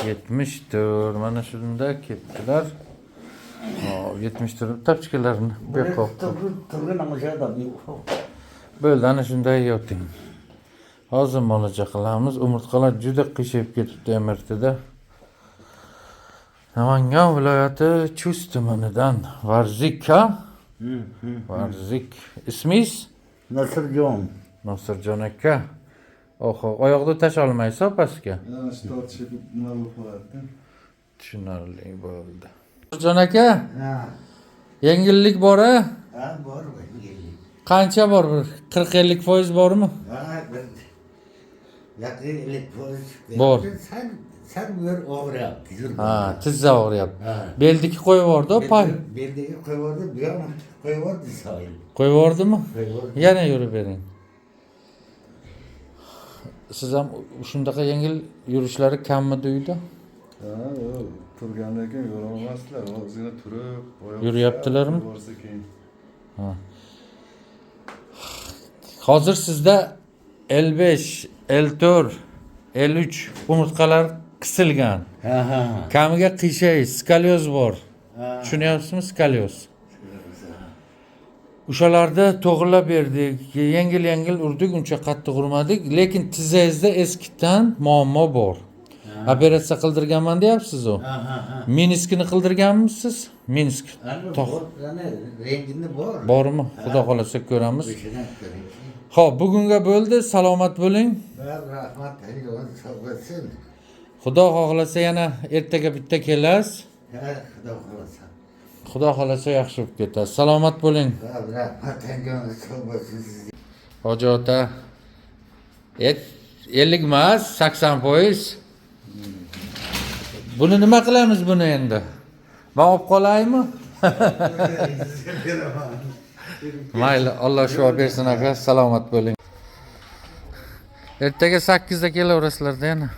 74. Mana shunda ketdilar. Hop, 74 tapchkalarini bu yoqqa olib qo'ydim. Turgan amashada Bo'ldi, ana shunday yoting. Hozir molaja qilamiz. Umurtqalar juda qiyshayib ketibdi emirtida. Namangan viloyati Chust tumanidan Varzik ha? Varzik. Ismingiz? Nasirjon. Nasirjon aka. Oho, oyoqda tasha olmaysiz pastga. Yana shu tortishib nima bo'lib qoladi. Tushunarli bo'ldi. Nasirjon aka, Ha. yengillik bor-a? Ha, bor yengillik. Qancha bor? 40-50% bormi? Ha, yaqin 50%. Bor. Sen bir og'riyapti. Ha, tizza og'riyapti. Ha. Beldiki qo'yib yubordi, pay. Beldagi qo'yib yubordi, bu yoqni qo'yib yubordi soyil. Qo'yib yubordimi? Qo'yib yubordi. Yana yurib bering. Siz ham shundaqa yengil yurishlari kammi uyda? Ha, yo'q, turgandan keyin yo'lamaslar. Ozgina turib, oyoq Yuryaptilarmi? borsa keyin. Ha. Hozir sizda L5, L4, L3 umurtqalar qisilgan. Ha, ha. Kamiga qiyshey, skalyoz bor. Ha. Tushunyapsizmi? Skalyoz. O'shalarda to'g'rilab berdik, yengil urdik, uncha qattiq urmadik, lekin tizzangizda eskidan muammo bor. Operatsiya qildirganman deyapsiz o. Ha, ha, ha. Meniskini qildirganmisiz? Menisk. Bor, rengini bor. Bormi? Xudo xolasa ko'ramiz. O'shani ko'ring. Xo'p, bugunga bo'ldi. Salomat bo'ling. Rahmat, Alloh sog' bo'lsin. Xudo xohlasa yana ertaga bitta kelasiz. Ha, Xudo xolasa. Xudo xolasa yaxshi bo'lib ketadi. Salomat bo'ling. Rahmat, Alloh sog' bo'lsin sizga. Hoji ota 50 emas, 80%. Buni nima qilamiz buni endi? Men olib qolaymi? Mayli, Alloh shifo bersin aka, salomat bo'ling. Ertaga 8 da kelaverasizlar-da yana.